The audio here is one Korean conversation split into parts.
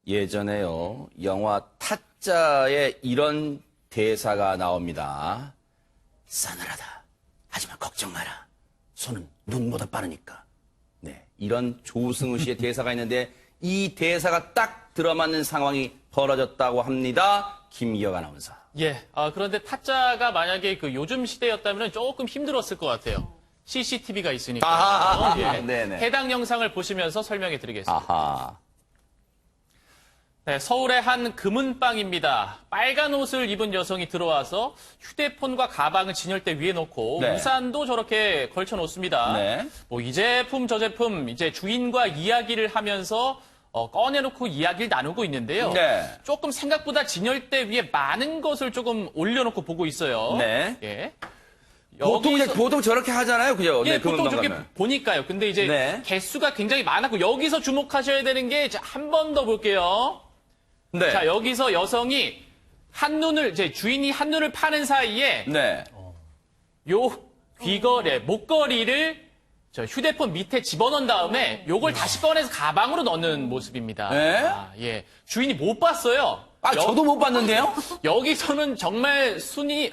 예전에요, 영화 타짜에 이런 대사가 나옵니다. 싸늘하다. 하지만 걱정 마라. 손은 눈보다 빠르니까. 네, 이런 조승우 씨의 대사가 있는데 이 대사가 딱 들어맞는 상황이 벌어졌다고 합니다. 김기혁 아나운서. 예, 그런데 타짜가 만약에 그 요즘 시대였다면 조금 힘들었을 것 같아요. CCTV가 있으니까. 예. 네네. 해당 영상을 보시면서 설명해 드리겠습니다. 아하. 네, 서울의 한 금은방입니다. 빨간 옷을 입은 여성이 들어와서 휴대폰과 가방을 진열대 위에 놓고 네. 우산도 저렇게 걸쳐 놓습니다. 네. 뭐 이 제품 저 제품 이제 주인과 이야기를 하면서 꺼내놓고 이야기를 나누고 있는데요. 네. 조금 생각보다 진열대 위에 많은 것을 조금 올려놓고 보고 있어요. 네. 예. 보통 저렇게 하잖아요, 그죠? 예, 네, 보통 금은방 저렇게 가면. 보니까요. 근데 이제 네. 개수가 굉장히 많았고 여기서 주목하셔야 되는 게 한 번 더 볼게요. 네. 자, 여기서 여성이 이제 주인이 한눈을 파는 사이에 네. 요 목걸이를 저 휴대폰 밑에 집어넣은 다음에 요걸 다시 꺼내서 가방으로 넣는 모습입니다. 네? 예. 주인이 못 봤어요. 저도 못 봤는데요? 여기서는 정말 손이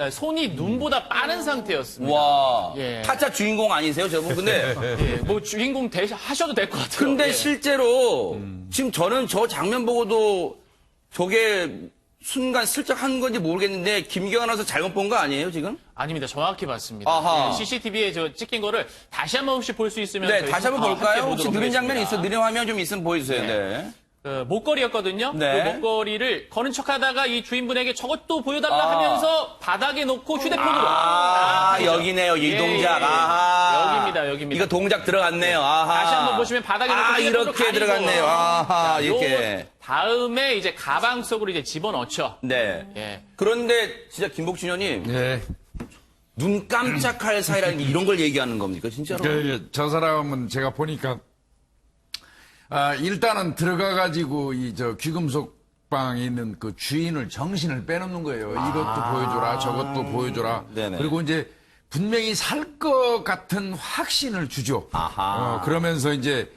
눈보다 빠른 상태였습니다. 와. 예. 타짜 주인공 아니세요, 저분? 근데. 예, 뭐 주인공 하셔도 될 것 같아요. 근데 예. 실제로 지금 저는 저 장면 보고도 저게 순간 슬쩍 한 건지 모르겠는데 김기현 아나운서 잘못 본 거 아니에요, 지금? 아닙니다. 정확히 봤습니다. 아하. 예, CCTV에 찍힌 거를 다시 한번 혹시 볼 수 있으면 네, 저희 다시 한번 함께 볼까요? 혹시 보도록 느린 장면이 하겠습니다. 느린 화면 좀 있으면 보여주세요. 네. 그 목걸이였거든요. 네. 그 목걸이를 거는 척하다가 이 주인분에게 저것도 보여달라 아. 하면서 바닥에 놓고 휴대폰으로. 여기네요, 이 예, 동작. 예. 아하. 여기입니다. 이거 동작 들어갔네요. 아하. 다시 한번 보시면 바닥에 놓고 휴대폰으로 이렇게 가리고. 들어갔네요. 아하, 자, 이렇게. 요 다음에 이제 가방 속으로 이제 집어넣죠. 네. 예. 그런데 진짜 김복준 의원님, 예. 눈 깜짝할 사이라는 게 이런 걸 얘기하는 겁니까, 진짜로? 저 사람은 제가 보니까, 일단은 들어가가지고, 귀금속 방에 있는 그 주인을 정신을 빼놓는 거예요. 이것도 보여줘라, 저것도 보여줘라. 네네. 그리고 이제 분명히 살 것 같은 확신을 주죠. 아하. 그러면서 이제,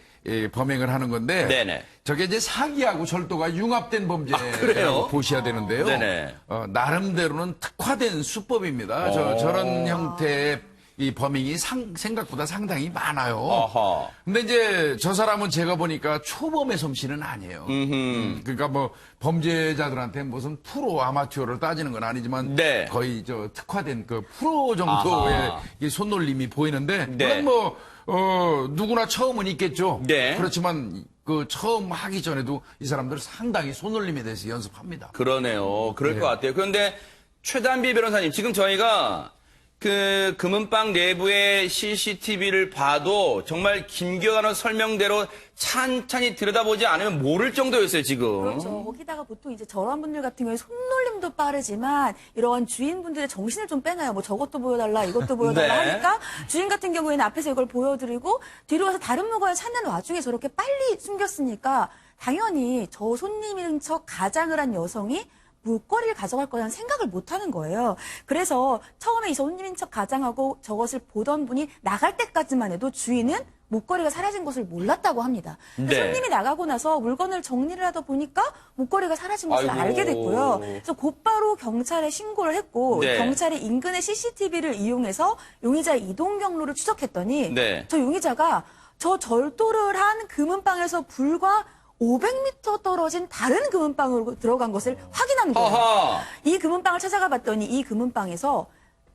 범행을 하는 건데. 네네. 저게 이제 사기하고 절도가 융합된 그래요? 범죄라고 보셔야 되는데요. 네네. 나름대로는 특화된 수법입니다. 저런 형태의 이 범행이 생각보다 상당히 많아요. 아하. 근데 이제 저 사람은 제가 보니까 초범의 솜씨는 아니에요. 그러니까 뭐 범죄자들한테 무슨 프로 아마추어를 따지는 건 아니지만 네. 거의 특화된 그 프로 정도의 이 손놀림이 보이는데 네. 물론 누구나 처음은 있겠죠. 네. 그렇지만 그 처음 하기 전에도 이 사람들 상당히 손놀림에 대해서 연습합니다. 그러네요. 그럴 것 같아요. 그런데 최단비 변호사님, 지금 저희가 그 금은방 내부의 CCTV를 봐도 정말 김기현 아나운서 설명대로 찬찬히 들여다보지 않으면 모를 정도였어요, 지금. 그렇죠. 거기다가 보통 이제 저런 분들 같은 경우에 손놀림도 빠르지만 이런 주인분들의 정신을 좀 빼놔요. 뭐 저것도 보여달라, 이것도 보여달라 네. 하니까 주인 같은 경우에는 앞에서 이걸 보여드리고 뒤로 가서 다른 물건을 찾는 와중에 저렇게 빨리 숨겼으니까 당연히 저 손님인 척 가장을 한 여성이 물거리를 가져갈 거라는 생각을 못 하는 거예요. 그래서 처음에 이 손님인 척 가장하고 저것을 보던 분이 나갈 때까지만 해도 주인은 목걸이가 사라진 것을 몰랐다고 합니다. 네. 손님이 나가고 나서 물건을 정리를 하다 보니까 목걸이가 사라진 것을 아이고. 알게 됐고요. 그래서 곧바로 경찰에 신고를 했고 네. 경찰이 인근의 CCTV를 이용해서 용의자의 이동 경로를 추적했더니 네. 저 용의자가 저 절도를 한 금은방에서 불과 500m 떨어진 다른 금은방으로 들어간 것을 확인한 거예요. 아하. 이 금은방을 찾아가 봤더니 이 금은방에서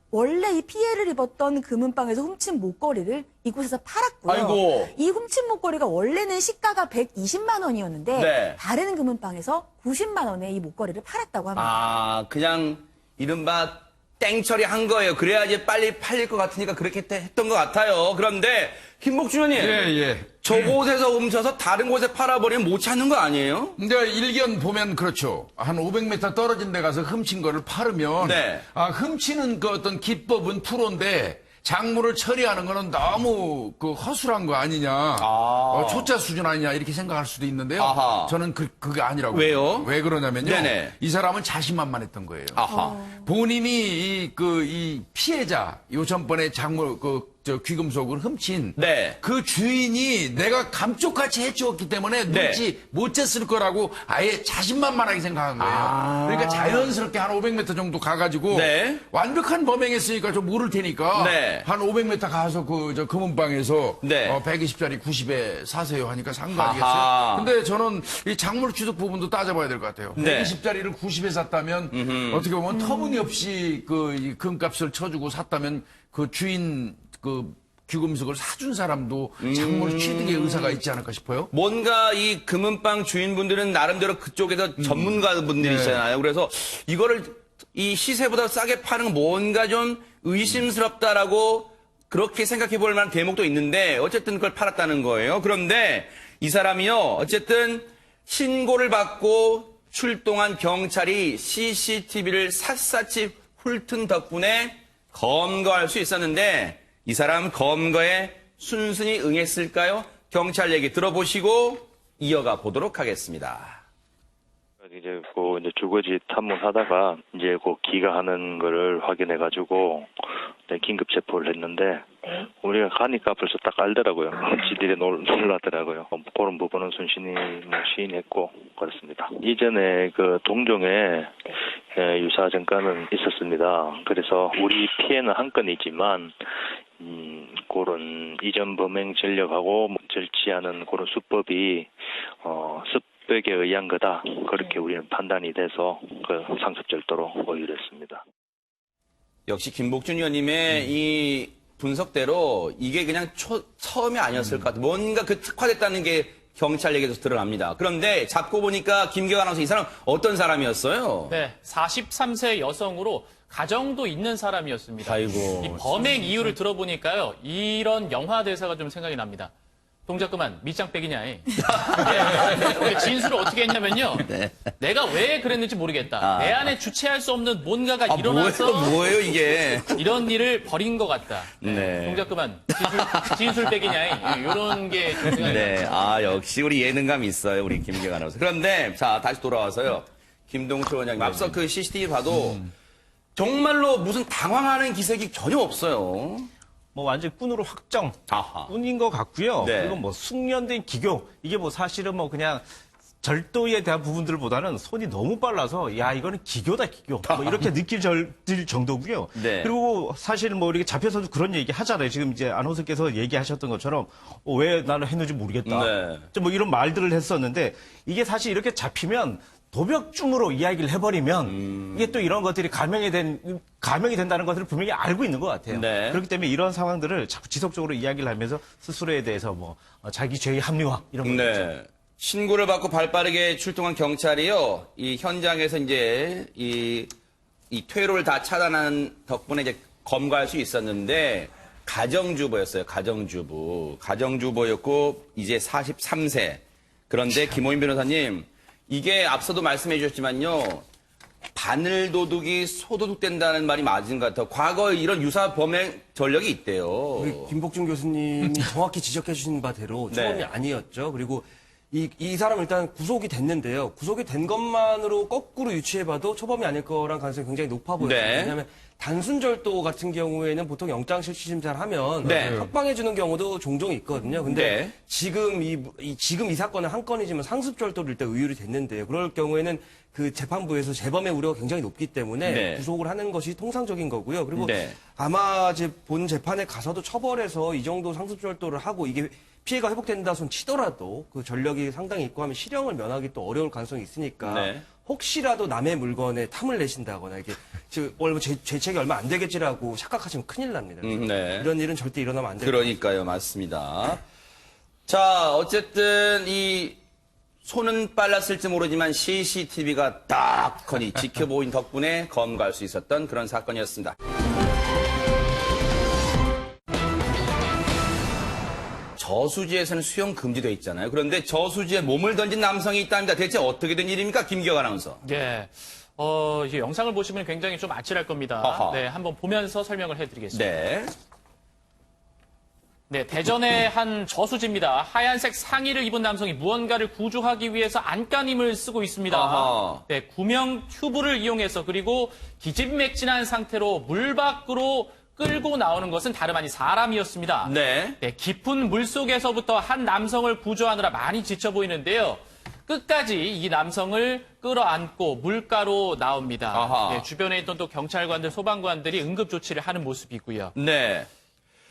원래 이 피해를 입었던 금은방에서 훔친 목걸이를 이곳에서 팔았고요. 아이고. 이 훔친 목걸이가 원래는 시가가 120만 원이었는데 네. 다른 금은방에서 90만 원에 이 목걸이를 팔았다고 합니다. 그냥 이른바 땡처리 한 거예요. 그래야지 빨리 팔릴 것 같으니까 그렇게 했던 것 같아요. 그런데 김복준 의원님, 예. 저곳에서 훔쳐서 다른 곳에 팔아버리면 못 찾는 거 아니에요? 근데 일견 보면 그렇죠. 한 500m 떨어진 데 가서 훔친 거를 팔으면 네. 훔치는 그 어떤 기법은 프로인데 작물을 처리하는 거는 너무 그 허술한 거 아니냐. 초짜 수준 아니냐 이렇게 생각할 수도 있는데요. 아하. 저는 그게 아니라고. 왜요? 왜 그러냐면요. 네네. 이 사람은 자신만만했던 거예요. 아하. 본인이 이 피해자, 요 전번에 작물, 귀금속을 훔친 네. 그 주인이 내가 감쪽같이 해치웠기 때문에 네. 눈치 못 챘을 거라고 아예 자신만만하게 생각한 거예요. 그러니까 자연스럽게 한 500m 정도 가가지고 네. 완벽한 범행했으니까 좀 모를 테니까 네. 한 500m 가서 저 금은방에서 네. 120짜리 90에 사세요 하니까 산 거 아니겠어요? 아하. 근데 저는 이 작물 취득 부분도 따져봐야 될 것 같아요. 네. 120짜리를 90에 샀다면 어떻게 보면 터무니없이 이 금값을 쳐주고 샀다면 그 주인 그 귀금속을 사준 사람도 작물 취득의 의사가 있지 않을까 싶어요. 뭔가 이 금은방 주인분들은 나름대로 그쪽에서 전문가분들이잖아요. 그래서 이거를 이 시세보다 싸게 파는 건 뭔가 좀 의심스럽다라고 그렇게 생각해 볼 만한 대목도 있는데 어쨌든 그걸 팔았다는 거예요. 그런데 이 사람이요. 어쨌든 신고를 받고 출동한 경찰이 CCTV를 샅샅이 훑은 덕분에 검거할 수 있었는데 이 사람 검거에 순순히 응했을까요? 경찰 얘기 들어보시고 이어가 보도록 하겠습니다. 이제 주거지 탐문하다가 이제 기가하는 거를 확인해가지고 긴급 체포를 했는데 우리가 가니까 벌써 딱 알더라고요. 지들이 놀라더라고요. 그런 부분은 순순히 시인했고 그렇습니다. 이전에 그 동종에 유사 전과는 있었습니다. 그래서 우리 피해는 한 건이지만 그런 이전 범행 전력하고 절치하는 그런 수법이 습벽에 의한 거다. 그렇게 우리는 판단이 돼서 그 상습절도로 의유를 했습니다. 역시 김복준 의원님의 이 분석대로 이게 그냥 처음이 아니었을 것 같아요. 뭔가 그 특화됐다는 게 경찰 얘기에서 드러납니다. 그런데 잡고 보니까 김경아 아나운서 이 사람 어떤 사람이었어요? 네, 43세 여성으로 가정도 있는 사람이었습니다. 아이고. 이 범행 이유를 들어보니까요, 이런 영화 대사가 좀 생각이 납니다. 동작 그만, 밑장 빼기냐. 네. 진술을 어떻게 했냐면요. 네. 내가 왜 그랬는지 모르겠다. 내 안에 주체할 수 없는 뭔가가 일어나서 뭐예요 이게? 이런 일을 벌인 것 같다. 네. 동작 그만, 진술 빼기냐. 이런 게 좀 생각이 네, 납니다. 역시 우리 예능감이 있어요, 우리 김경아 아나운서. 그런데 자 다시 돌아와서요, 김동철 원장님 앞서 그 CCTV 봐도 정말로 무슨 당황하는 기색이 전혀 없어요. 뭐 완전 꾼으로 확정 아하. 꾼인 것 같고요. 네. 그리고 뭐 숙련된 기교 이게 뭐 사실은 뭐 그냥 절도에 대한 부분들보다는 손이 너무 빨라서 야 이거는 기교다 기교 뭐 이렇게 느낄 정도고요. 네. 그리고 사실 뭐 이렇게 잡혀서도 그런 얘기 하잖아요. 지금 이제 아나운서께서 얘기하셨던 것처럼 왜 나는 했는지 모르겠다. 네. 좀 뭐 이런 말들을 했었는데 이게 사실 이렇게 잡히면 도벽중으로 이야기를 해버리면 이게 또 이런 것들이 감형이 된다는 것을 분명히 알고 있는 것 같아요. 네. 그렇기 때문에 이런 상황들을 자꾸 지속적으로 이야기를 하면서 스스로에 대해서 뭐 자기 죄의 합리화 이런 것들. 네. 신고를 받고 발빠르게 출동한 경찰이요, 이 현장에서 이제 이 퇴로를 다 차단하는 덕분에 이제 검거할 수 있었는데 가정주부였어요. 가정주부였고 이제 43세. 그런데 김호인 변호사님, 이게 앞서도 말씀해 주셨지만요, 바늘 도둑이 소도둑 된다는 말이 맞은 것 같아요. 과거에 이런 유사 범행 전력이 있대요. 우리 김복준 교수님이 정확히 지적해 주신 바대로 네. 초범이 아니었죠. 그리고 이 사람은 일단 구속이 됐는데요. 구속이 된 것만으로 거꾸로 유추해봐도 초범이 아닐 거란 가능성이 굉장히 높아 보여요. 네. 왜냐하면 단순 절도 같은 경우에는 보통 영장실질심사를 하면 네. 석방해 주는 경우도 종종 있거든요. 근데 네. 지금 이 사건은 한 건이지만 상습 절도를 일단 의율이 됐는데요. 그럴 경우에는 그 재판부에서 재범의 우려가 굉장히 높기 때문에 네. 구속을 하는 것이 통상적인 거고요. 그리고 네. 아마 이제 본 재판에 가서도 처벌해서 이 정도 상습 절도를 하고 이게 피해가 회복된다 손 치더라도 그 전력이 상당히 있고 하면 실형을 면하기 또 어려울 가능성이 있으니까 네. 혹시라도 남의 물건에 탐을 내신다거나 이게 얼마 죄책이 얼마 안 되겠지라고 착각하시면 큰일 납니다. 네. 이런 일은 절대 일어나면 안 됩니다. 그러니까요, 맞습니다. 자, 어쨌든 이 손은 빨랐을지 모르지만 CCTV가 딱하니 지켜보인 덕분에 검거할 수 있었던 그런 사건이었습니다. 저수지에서는 수영 금지되어 있잖아요. 그런데 저수지에 몸을 던진 남성이 있답니다. 대체 어떻게 된 일입니까? 김기혁 아나운서. 네. 이 영상을 보시면 굉장히 좀 아찔할 겁니다. 아하. 네, 한번 보면서 설명을 해드리겠습니다. 네. 네, 대전의 한 저수지입니다. 하얀색 상의를 입은 남성이 무언가를 구조하기 위해서 안간힘을 쓰고 있습니다. 아하. 네, 구명 튜브를 이용해서 그리고 기진맥진한 상태로 물 밖으로 끌고 나오는 것은 다름 아닌 사람이었습니다. 네. 네, 깊은 물속에서부터 한 남성을 구조하느라 많이 지쳐 보이는데요. 끝까지 이 남성을 끌어안고 물가로 나옵니다. 아하. 네, 주변에 있던 또 경찰관들, 소방관들이 응급 조치를 하는 모습이고요. 네.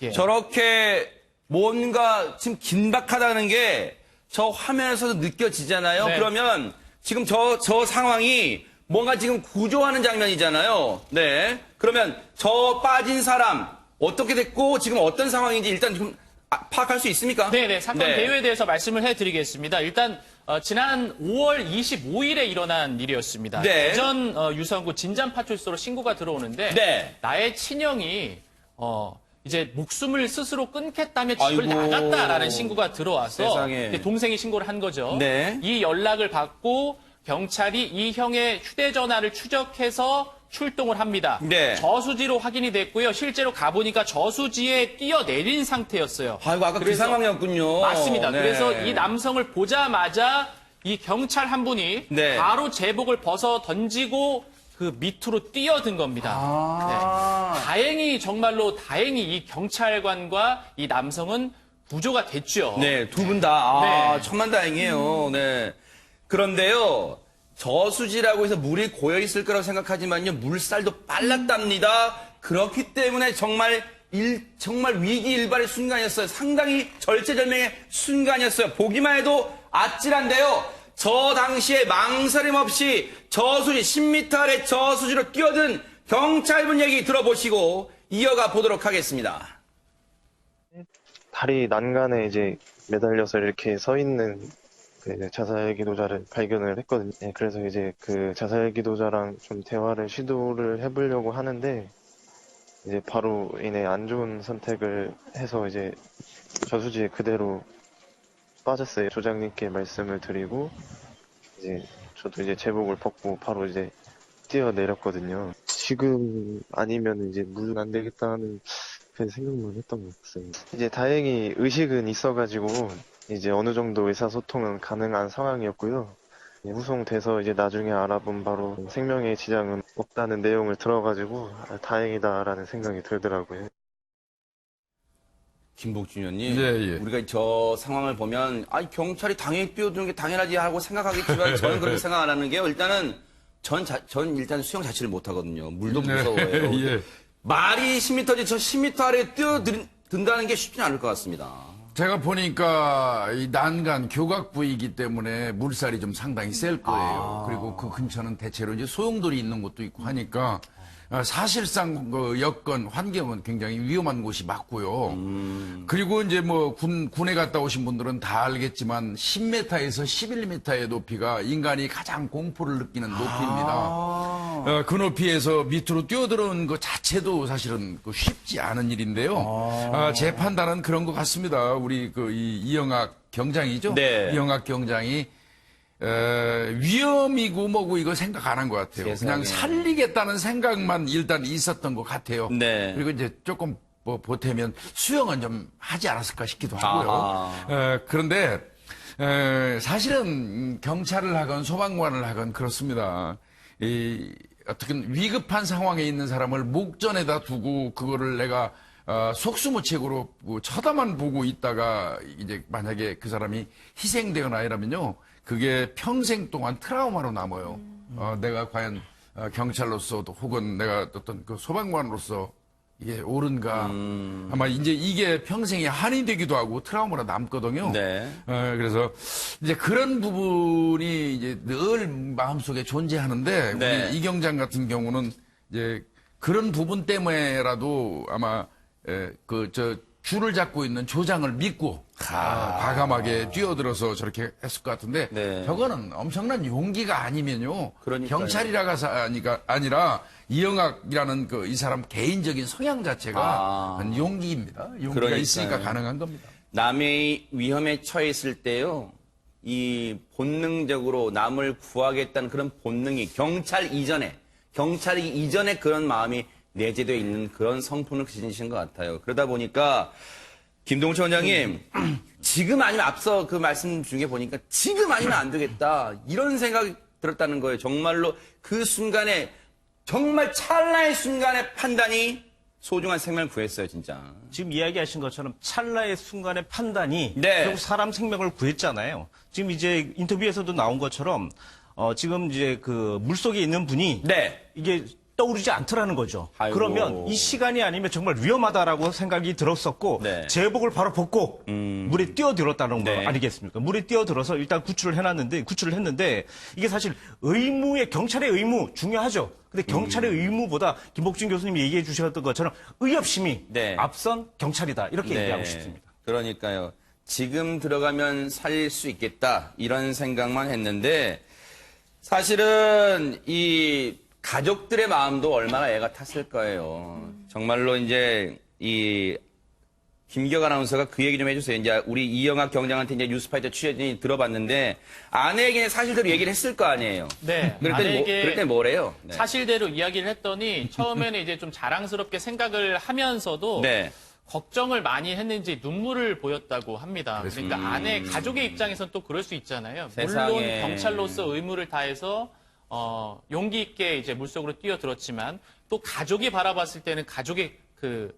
예. 저렇게 뭔가 지금 긴박하다는 게 저 화면에서도 느껴지잖아요. 네. 그러면 지금 저 상황이 뭔가 지금 구조하는 장면이잖아요. 네. 그러면 저 빠진 사람 어떻게 됐고 지금 어떤 상황인지 일단 좀 파악할 수 있습니까? 네네, 사건 네. 대유에 대해서 말씀을 해드리겠습니다. 일단 지난 5월 25일에 일어난 일이었습니다. 네. 대전 유성구 진잠파출소로 신고가 들어오는데 네. 나의 친형이 이제 목숨을 스스로 끊겠다며 집을 아이고. 나갔다라는 신고가 들어와서 세상에. 이제 동생이 신고를 한 거죠. 네. 이 연락을 받고 경찰이 이 형의 휴대전화를 추적해서 출동을 합니다. 네. 저수지로 확인이 됐고요. 실제로 가보니까 저수지에 뛰어내린 상태였어요. 아이고 아까 그 그래서- 상황이었군요. 맞습니다. 네. 그래서 이 남성을 보자마자 이 경찰 한 분이 네. 바로 제복을 벗어 던지고 그 밑으로 뛰어든 겁니다. 네. 다행히 정말로 다행히 이 경찰관과 이 남성은 구조가 됐죠. 네, 두 분 다, 네. 천만다행이에요. 네. 그런데요, 저수지라고 해서 물이 고여있을 거라고 생각하지만요, 물살도 빨랐답니다. 그렇기 때문에 정말 위기일발의 순간이었어요. 상당히 절체절명의 순간이었어요. 보기만 해도 아찔한데요. 저 당시에 망설임 없이 저수지 10m 아래 저수지로 뛰어든 경찰분 얘기 들어보시고 이어가 보도록 하겠습니다. 다리 난간에 이제 매달려서 이렇게 서 있는 그 자살 기도자를 발견을 했거든요. 네, 그래서 이제 그 자살 기도자랑 좀 대화를 시도를 해보려고 하는데 이제 바로 이내 안 좋은 선택을 해서 이제 저수지에 그대로 빠졌어요. 조장님께 말씀을 드리고 이제 저도 이제 제복을 벗고 바로 이제 뛰어내렸거든요. 지금 아니면 이제 물 안 되겠다는 그런 생각만 했던 것 같습니다. 이제 다행히 의식은 있어가지고 이제 어느 정도 의사소통은 가능한 상황이었고요. 후송돼서 이제 나중에 알아본 바로 생명의 지장은 없다는 내용을 들어가지고 다행이다라는 생각이 들더라고요. 김복준 의원님, 예, 예. 우리가 저 상황을 보면 경찰이 당연히 뛰어드는 게 당연하지 하고 생각하겠지만 저는 그렇게 생각 안 하는 게요. 일단은 전 일단 수영 자체를 못 하거든요. 물도 네. 무서워요. 예. 말이 10m지 저 10m 아래 뛰어든다는 게 쉽지는 않을 것 같습니다. 제가 보니까 이 난간 교각 부위이기 때문에 물살이 좀 상당히 셀 거예요. 그리고 그 근처는 대체로 이제 소용돌이 있는 곳도 있고 하니까 사실상 그 여건 환경은 굉장히 위험한 곳이 맞고요. 그리고 이제 뭐 군에 갔다 오신 분들은 다 알겠지만 10m에서 11m의 높이가 인간이 가장 공포를 느끼는 높이입니다. 그 높이에서 밑으로 뛰어들어오는 것 자체도 사실은 쉽지 않은 일인데요. 제 판단은 그런 것 같습니다. 우리 이영학 경장이죠. 네. 이영학 경장이 위험이고 뭐고 이거 생각 안 한 것 같아요. 세상에. 그냥 살리겠다는 생각만 일단 있었던 것 같아요. 네. 그리고 이제 조금 보태면 수영은 좀 하지 않았을까 싶기도 하고요. 그런데 사실은 경찰을 하건 소방관을 하건 그렇습니다. 어떻게 위급한 상황에 있는 사람을 목전에다 두고 그거를 내가 속수무책으로 쳐다만 보고 있다가 이제 만약에 그 사람이 희생되거나 이러면요. 그게 평생 동안 트라우마로 남아요. 내가 과연 경찰로서도 혹은 내가 어떤 그 소방관으로서 이게 옳은가. 아마 이제 이게 평생의 한이 되기도 하고 트라우마로 남거든요. 네. 그래서 이제 그런 부분이 이제 늘 마음속에 존재하는데 네. 우리 이경장 같은 경우는 이제 그런 부분 때문에라도 아마 줄을 잡고 있는 조장을 믿고 과감하게 뛰어들어서 저렇게 했을 것 같은데 네. 저거는 엄청난 용기가 아니면요. 그러니까요. 경찰이라가 아니라 이영학이라는 이 사람 개인적인 성향 자체가 그건 용기입니다. 용기가 그러니까요. 있으니까 가능한 겁니다. 남의 위험에 처했을 때요, 이 본능적으로 남을 구하겠다는 그런 본능이 경찰이 이전에 그런 마음이 내재되어 있는 그런 성품을 가지신 것 같아요. 그러다 보니까 김동철 원장님, 지금 아니면 앞서 그 말씀 중에 보니까 지금 아니면 안 되겠다 이런 생각이 들었다는 거예요. 정말로 그 순간에 정말 찰나의 순간의 판단이 소중한 생명을 구했어요, 진짜. 지금 이야기하신 것처럼 찰나의 순간의 판단이 네. 결국 사람 생명을 구했잖아요. 지금 이제 인터뷰에서도 나온 것처럼 지금 이제 그 물속에 있는 분이 네. 이게 떠오르지 않더라는 거죠. 아이고. 그러면 이 시간이 아니면 정말 위험하다라고 생각이 들었었고 네. 제복을 바로 벗고 물에 뛰어들었다는 거 네. 아니겠습니까? 물에 뛰어들어서 일단 구출을 했는데 이게 사실 경찰의 의무 중요하죠. 근데 경찰의 의무보다 김복준 교수님이 얘기해 주셨던 것처럼 의협심이 네. 앞선 경찰이다. 이렇게 네. 얘기하고 싶습니다. 그러니까요. 지금 들어가면 살릴 수 있겠다. 이런 생각만 했는데 사실은 이 가족들의 마음도 얼마나 애가 탔을 거예요. 정말로 이제 이 김기혁 아나운서가 그 얘기 좀 해주세요. 이제 우리 이영학 경장한테 이제 뉴스파이터 취재진이 들어봤는데 아내에게 사실대로 얘기를 했을 거 아니에요. 네. 그럴 때 뭐래요? 네. 사실대로 이야기를 했더니 처음에는 이제 좀 자랑스럽게 생각을 하면서도 네. 걱정을 많이 했는지 눈물을 보였다고 합니다. 그러니까 아내 가족의 입장에서는 또 그럴 수 있잖아요. 물론 세상에. 경찰로서 의무를 다해서 용기 있게 이제 물속으로 뛰어들었지만 또 가족이 바라봤을 때는 가족의 그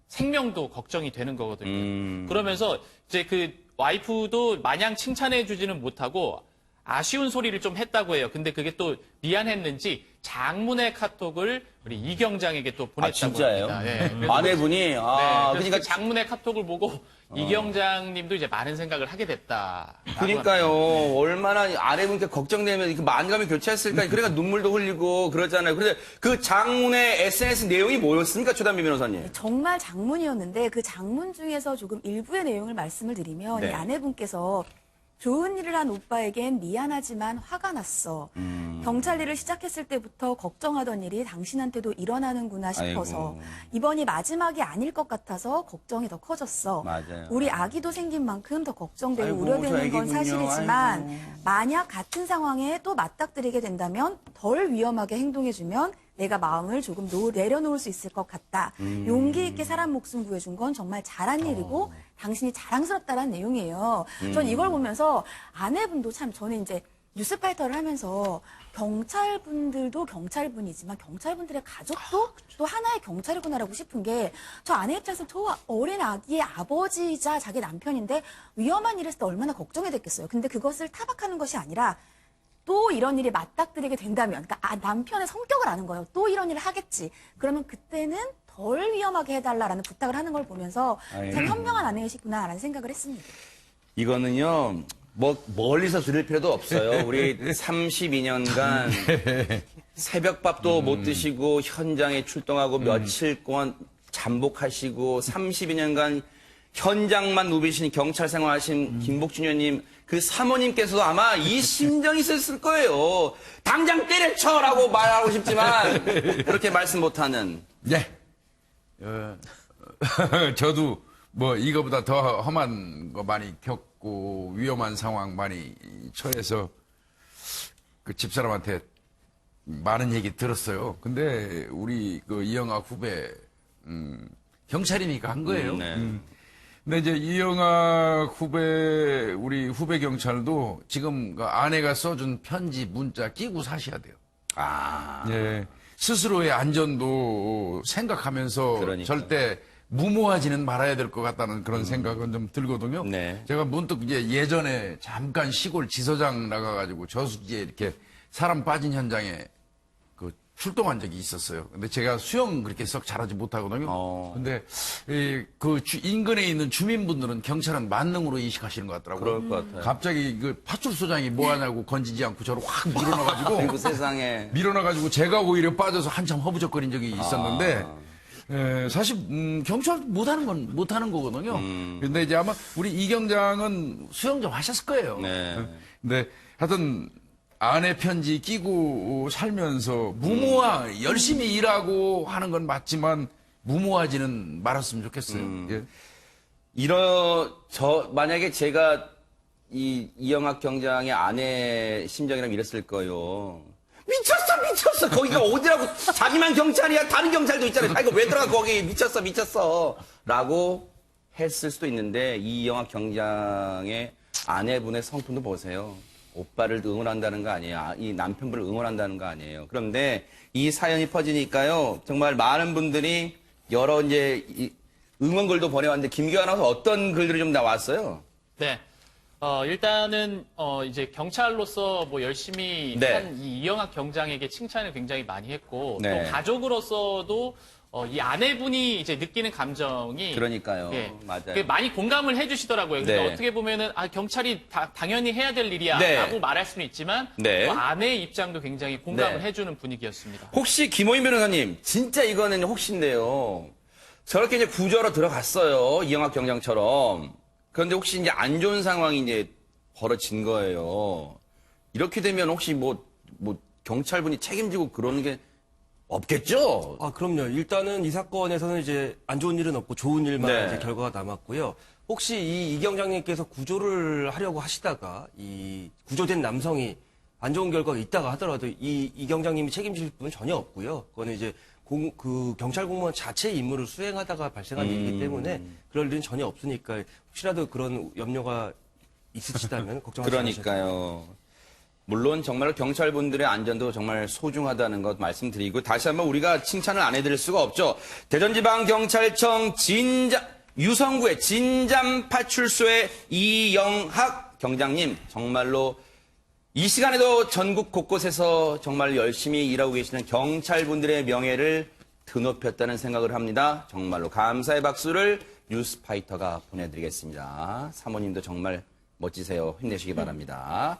생명도 걱정이 되는 거거든요. 그러면서 이제 그 와이프도 마냥 칭찬해 주지는 못하고 아쉬운 소리를 좀 했다고 해요. 근데 그게 또 미안했는지 장문의 카톡을 우리 이 경장에게 또 보냈다고 진짜예요? 합니다. 네. 그래서 아내분이 네, 그래서 그러니까 그 장문의 카톡을 보고 이 경장님도 이제 많은 생각을 하게 됐다. 그러니까요. 얼마나 아내분께 걱정되면 이렇게 만감이 교차했을까. 그러니까 눈물도 흘리고 그러잖아요. 근데 그 장문의 SNS 내용이 뭐였습니까, 최단비 변호사님? 정말 장문이었는데 그 장문 중에서 조금 일부의 내용을 말씀을 드리면 네. 이 아내분께서 좋은 일을 한 오빠에겐 미안하지만 화가 났어. 경찰 일을 시작했을 때부터 걱정하던 일이 당신한테도 일어나는구나 싶어서 아이고. 이번이 마지막이 아닐 것 같아서 걱정이 더 커졌어. 맞아요. 우리 아기도 생긴 만큼 더 걱정되고 아이고, 저 우려되는 건 애기군요. 사실이지만 아이고. 만약 같은 상황에 또 맞닥뜨리게 된다면 덜 위험하게 행동해주면 내가 마음을 조금 내려놓을 수 있을 것 같다. 용기 있게 사람 목숨 구해준 건 정말 잘한 일이고 당신이 자랑스럽다라는 내용이에요. 전 이걸 보면서 아내분도 참 저는 이제 뉴스파이터를 하면서 경찰분들도 경찰분이지만 경찰분들의 가족도 또 하나의 경찰이구나라고 싶은 게 저 아내 입장에서 저 어린 아기의 아버지이자 자기 남편인데 위험한 일 했을 때 얼마나 걱정이 됐겠어요. 근데 그것을 타박하는 것이 아니라 또 이런 일이 맞닥뜨리게 된다면, 그러니까 남편의 성격을 아는 거예요. 또 이런 일을 하겠지. 그러면 그때는 덜 위험하게 해달라라는 부탁을 하는 걸 보면서 참 현명한 아내이시구나라는 생각을 했습니다. 이거는요, 뭐, 멀리서 들을 필요도 없어요. 우리 32년간 새벽밥도 못 드시고 현장에 출동하고 며칠 동안 잠복하시고 32년간 현장만 누비신 경찰 생활하신 김복준 의원님 그 사모님께서도 아마 이 심정이 있었을 거예요. 당장 때려쳐라고 말하고 싶지만 그렇게 말씀 못하는. 네. 저도 뭐 이거보다 더 험한 거 많이 겪고 위험한 상황 많이 처해서 그 집사람한테 많은 얘기 들었어요. 근데 우리 그 이영학 후배 경찰이니까 한 거예요. 네. 근데 이제 이영학 후배 우리 후배 경찰도 지금 그 아내가 써준 편지 문자 끼고 사셔야 돼요. 아. 예. 스스로의 안전도 생각하면서 그러니까. 절대 무모하지는 말아야 될 것 같다는 그런 생각은 좀 들거든요. 네. 제가 문득 이제 예전에 잠깐 시골 지서장 나가가지고 저수지에 이렇게 사람 빠진 현장에 그 출동한 적이 있었어요. 근데 제가 수영 그렇게 썩 잘하지 못하거든요. 근데 그 인근에 있는 주민분들은 경찰은 만능으로 인식하시는 것 같더라고요. 그럴 것 같아요. 갑자기 그 파출소장이 뭐 하냐고 건지지 않고 저를 확 밀어넣어가지고 아이고 세상에. 밀어놔가지고 제가 오히려 빠져서 한참 허부적거린 적이 있었는데 사실 경찰 못하는 건 못하는 거거든요. 근데 이제 아마 우리 이 경장은 수영 좀 하셨을 거예요. 네. 근데 하여튼 아내 편지 끼고 살면서 열심히 일하고 하는 건 맞지만 무모하지는 말았으면 좋겠어요. 예. 만약에 제가 이영학 경장의 아내 심정이라면 이랬을 거예요. 미쳤어. 거기가 어디라고. 자기만 경찰이야. 다른 경찰도 있잖아요. 아이고, 왜 들어가, 거기. 미쳤어. 라고 했을 수도 있는데, 이영학 경장의 아내분의 성품도 보세요. 오빠를 응원한다는 거 아니에요. 이 남편분을 응원한다는 거 아니에요. 그런데 이 사연이 퍼지니까요. 정말 많은 분들이 여러 이제 응원글도 보내왔는데 김기화 아나운서 어떤 글들이 좀 나왔어요? 네. 일단은, 이제 경찰로서 뭐 열심히 네. 한 이 이영학 경장에게 칭찬을 굉장히 많이 했고, 네. 또 가족으로서도 이 아내분이 이제 느끼는 감정이. 그러니까요. 예, 맞아요. 많이 공감을 해주시더라고요. 그러니까 네. 어떻게 보면은, 경찰이 당연히 해야 될 일이야. 네. 라고 말할 수는 있지만, 네. 또 아내의 입장도 굉장히 공감을 네. 해주는 분위기였습니다. 혹시 김호인 변호사님, 진짜 이거는 혹시인데요. 저렇게 이제 구조로 들어갔어요. 이영학 경장처럼. 그런데 혹시 이제 안 좋은 상황이 이제 벌어진 거예요. 이렇게 되면 혹시 뭐 경찰분이 책임지고 그러는 게 없겠죠? 그럼요. 일단은 이 사건에서는 이제 안 좋은 일은 없고 좋은 일만 네. 이제 결과가 남았고요. 혹시 이 경장님께서 구조를 하려고 하시다가 이 구조된 남성이 안 좋은 결과가 있다가 하더라도 이 경장님이 책임질 분은 전혀 없고요. 그거는 이제 그 경찰 공무원 자체의 임무를 수행하다가 발생한 일이기 때문에 그럴 일은 전혀 없으니까 혹시라도 그런 염려가 있으시다면 걱정하지 마세요. 그러니까요. 물론 정말 경찰분들의 안전도 정말 소중하다는 것 말씀드리고 다시 한번 우리가 칭찬을 안 해드릴 수가 없죠. 대전지방경찰청 유성구의 진잠파출소의 이영학 경장님 정말로 이 시간에도 전국 곳곳에서 정말 열심히 일하고 계시는 경찰분들의 명예를 드높였다는 생각을 합니다. 정말로 감사의 박수를 뉴스파이터가 보내드리겠습니다. 사모님도 정말 멋지세요. 힘내시기 바랍니다.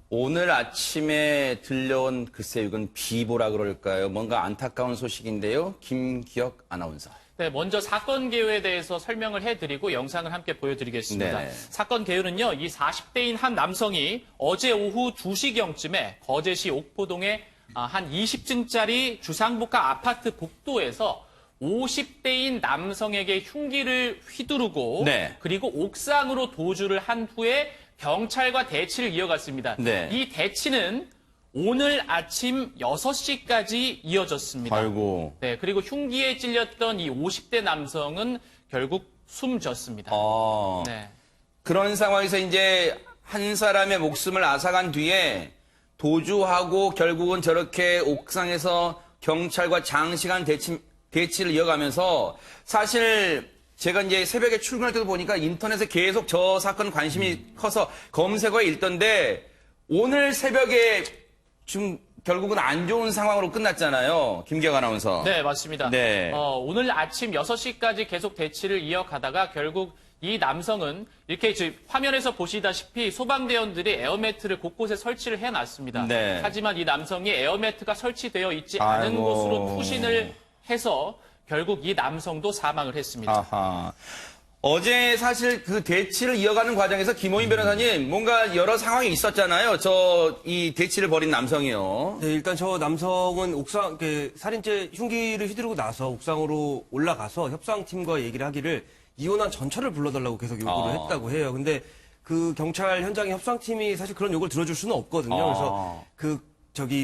오늘 아침에 들려온 글쎄요, 이건 비보라 그럴까요? 뭔가 안타까운 소식인데요. 김기혁 아나운서. 네, 먼저 사건 개요에 대해서 설명을 해드리고 영상을 함께 보여드리겠습니다. 네네. 사건 개요는요, 이 40대인 한 남성이 어제 오후 2시경쯤에 거제시 옥포동의 한 20층짜리 주상복합 아파트 복도에서 50대인 남성에게 흉기를 휘두르고 네. 그리고 옥상으로 도주를 한 후에 경찰과 대치를 이어갔습니다. 네. 이 대치는 오늘 아침 6시까지 이어졌습니다. 아이고. 네, 그리고 흉기에 찔렸던 이 50대 남성은 결국 숨졌습니다. 네. 그런 상황에서 이제 한 사람의 목숨을 앗아간 뒤에 도주하고 결국은 저렇게 옥상에서 경찰과 장시간 대치를 이어가면서 사실 제가 이제 새벽에 출근할 때도 보니까 인터넷에 계속 저 사건 관심이 커서 검색어에 읽던데 오늘 새벽에 지금 결국은 안 좋은 상황으로 끝났잖아요. 김기혁 아나운서. 네, 맞습니다. 네. 오늘 아침 6시까지 계속 대치를 이어가다가 결국 이 남성은 이렇게 지금 화면에서 보시다시피 소방대원들이 에어매트를 곳곳에 설치를 해놨습니다. 네. 하지만 이 남성이 에어매트가 설치되어 있지 않은 아이고. 곳으로 투신을 해서 결국 이 남성도 사망을 했습니다. 아하. 어제 사실 그 대치를 이어가는 과정에서 김호인 변호사님 뭔가 여러 상황이 있었잖아요. 이 대치를 벌인 남성이요. 네, 일단 저 남성은 옥상, 살인죄 흉기를 휘두르고 나서 옥상으로 올라가서 협상팀과 얘기를 하기를 이혼한 전처를 불러달라고 계속 요구를 했다고 해요. 근데 그 경찰 현장의 협상팀이 사실 그런 요구를 들어줄 수는 없거든요. 그래서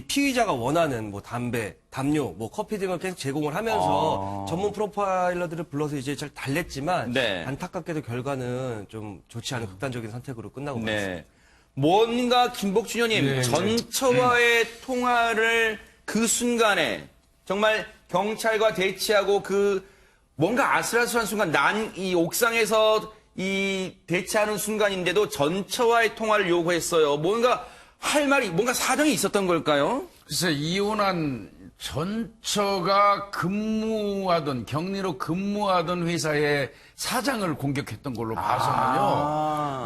피의자가 원하는 뭐 담배, 담요, 뭐 커피 등을 계속 제공을 하면서 전문 프로파일러들을 불러서 이제 잘 달랬지만 네. 안타깝게도 결과는 좀 좋지 않은 극단적인 선택으로 끝나고 말았습니다. 네. 뭔가 김복준 의원님 전처와의 통화를 그 순간에 정말 경찰과 대치하고 그 뭔가 아슬아슬한 순간 이 옥상에서 이 대치하는 순간인데도 전처와의 통화를 요구했어요. 뭔가 할 말이 뭔가 사정이 있었던 걸까요? 글쎄, 이혼한 전처가 격리로 근무하던 회사의 사장을 공격했던 걸로 봐서는요.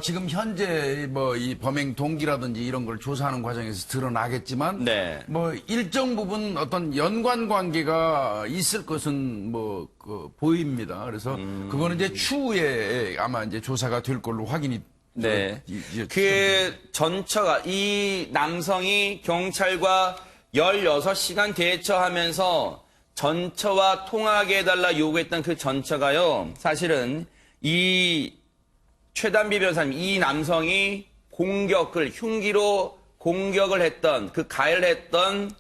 지금 현재 이 범행 동기라든지 이런 걸 조사하는 과정에서 드러나겠지만, 네. 일정 부분 어떤 연관 관계가 있을 것은 보입니다. 그래서 그거는 이제 추후에 아마 이제 조사가 될 걸로 확인이 네. 이 남성이 경찰과 16시간 대처하면서 전처와 통화하게 해달라 요구했던 그 전처가요, 사실은 이 최단비 변호사님, 이 남성이 흉기로 공격을 했던, 가해를 했던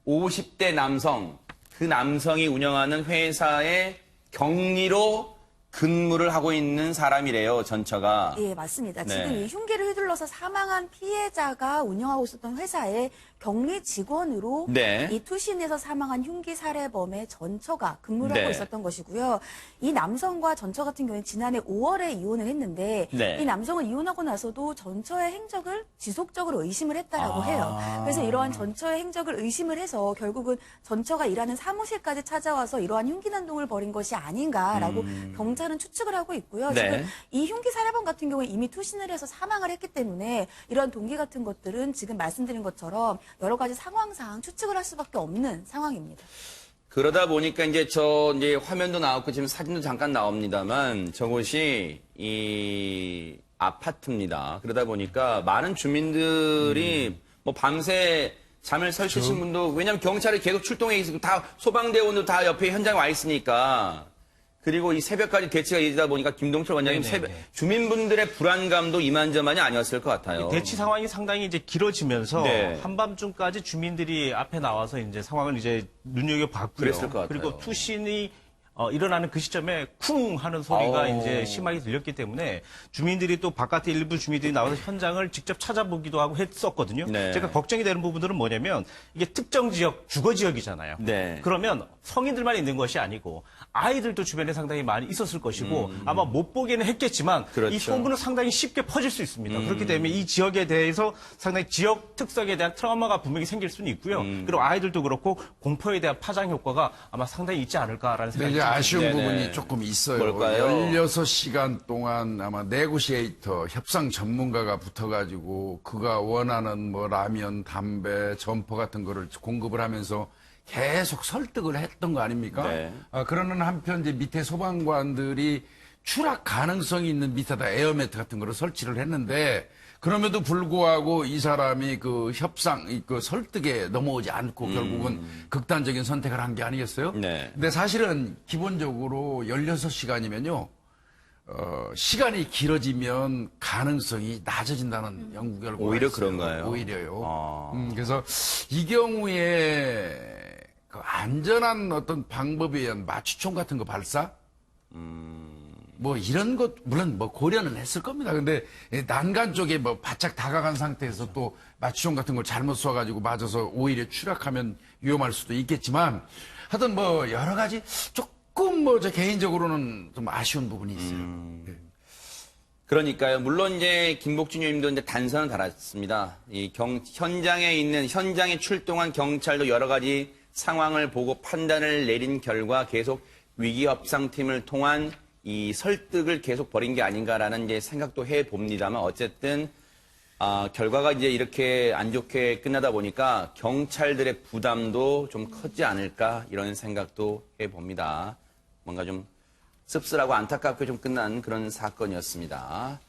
50대 남성, 그 남성이 운영하는 회사의 격리로 근무를 하고 있는 사람이래요, 전처가. 예, 맞습니다. 네. 지금 이 흉기를 휘둘러서 사망한 피해자가 운영하고 있었던 회사의 격리 직원으로 네. 이 투신에서 사망한 흉기 살해범의 전처가 근무를 네. 하고 있었던 것이고요. 이 남성과 전처 같은 경우는 지난해 5월에 이혼을 했는데 네. 이 남성은 이혼하고 나서도 전처의 행적을 지속적으로 의심을 했다라고 해요. 그래서 이러한 전처의 행적을 의심을 해서 결국은 전처가 일하는 사무실까지 찾아와서 이러한 흉기 난동을 벌인 것이 아닌가라고 경찰은 추측을 하고 있고요. 네. 지금 이 흉기 살해범 같은 경우에 이미 투신을 해서 사망을 했기 때문에 이런 동기 같은 것들은 지금 말씀드린 것처럼 여러 가지 상황상 추측을 할 수밖에 없는 상황입니다. 그러다 보니까 이제 이제 화면도 나왔고 지금 사진도 잠깐 나옵니다만 저곳이 이 아파트입니다. 그러다 보니까 많은 주민들이 뭐 밤새 잠을 설치신 분도 왜냐하면 경찰이 계속 출동해 있고 다 소방대원도 다 옆에 현장에 와 있으니까 그리고 이 새벽까지 대치가 이어지다 보니까 김동철 원장님 주민분들의 불안감도 이만저만이 아니었을 것 같아요. 대치 상황이 상당히 이제 길어지면서 네. 한밤중까지 주민들이 앞에 나와서 이제 상황을 이제 눈여겨봤고요. 그랬을 것 같아요. 그리고 투신이 일어나는 그 시점에 쿵 하는 소리가 아오. 이제 심하게 들렸기 때문에 주민들이 또 바깥에 일부 주민들이 나와서 현장을 직접 찾아보기도 하고 했었거든요. 네. 제가 걱정이 되는 부분들은 뭐냐면 이게 특정 지역, 주거 지역이잖아요. 네. 그러면 성인들만 있는 것이 아니고 아이들도 주변에 상당히 많이 있었을 것이고 아마 못 보기는 했겠지만 그렇죠. 이 소문은 상당히 쉽게 퍼질 수 있습니다. 그렇기 때문에 이 지역에 대해서 상당히 지역 특성에 대한 트라우마가 분명히 생길 수는 있고요. 그리고 아이들도 그렇고 공포에 대한 파장 효과가 아마 상당히 있지 않을까라는 근데 생각이 이제 듭니다. 아쉬운 네네. 부분이 조금 있어요. 뭘까요? 16시간 동안 아마 네고시에이터 협상 전문가가 붙어가지고 그가 원하는 뭐 라면, 담배, 점퍼 같은 거를 공급을 하면서 계속 설득을 했던 거 아닙니까? 네. 그러는 한편 이제 밑에 소방관들이 추락 가능성이 있는 밑에다 에어매트 같은 거를 설치를 했는데 그럼에도 불구하고 이 사람이 그 협상, 그 설득에 넘어오지 않고 결국은 극단적인 선택을 한 게 아니겠어요? 네. 근데 사실은 기본적으로 16시간이면요, 시간이 길어지면 가능성이 낮아진다는 연구 결과가 오히려 있어요. 그런가요? 오히려요. 그래서 이 경우에 그 안전한 어떤 방법에 의한 마취총 같은 거 발사? 뭐 이런 것 물론 뭐 고려는 했을 겁니다. 근데 난간 쪽에 뭐 바짝 다가간 상태에서 또 마취총 같은 걸 잘못 쏴가지고 맞아서 오히려 추락하면 위험할 수도 있겠지만 하여튼 뭐 여러 가지 조금 뭐 저 개인적으로는 좀 아쉬운 부분이 있어요. 그러니까요. 물론 이제 김복준 의원님도 이제 단서는 달았습니다. 현장에 출동한 경찰도 여러 가지 상황을 보고 판단을 내린 결과 계속 위기협상팀을 통한 이 설득을 계속 벌인 게 아닌가라는 이제 생각도 해 봅니다만 어쨌든 결과가 이제 이렇게 안 좋게 끝나다 보니까 경찰들의 부담도 좀 컸지 않을까 이런 생각도 해 봅니다. 뭔가 좀 씁쓸하고 안타깝게 좀 끝난 그런 사건이었습니다.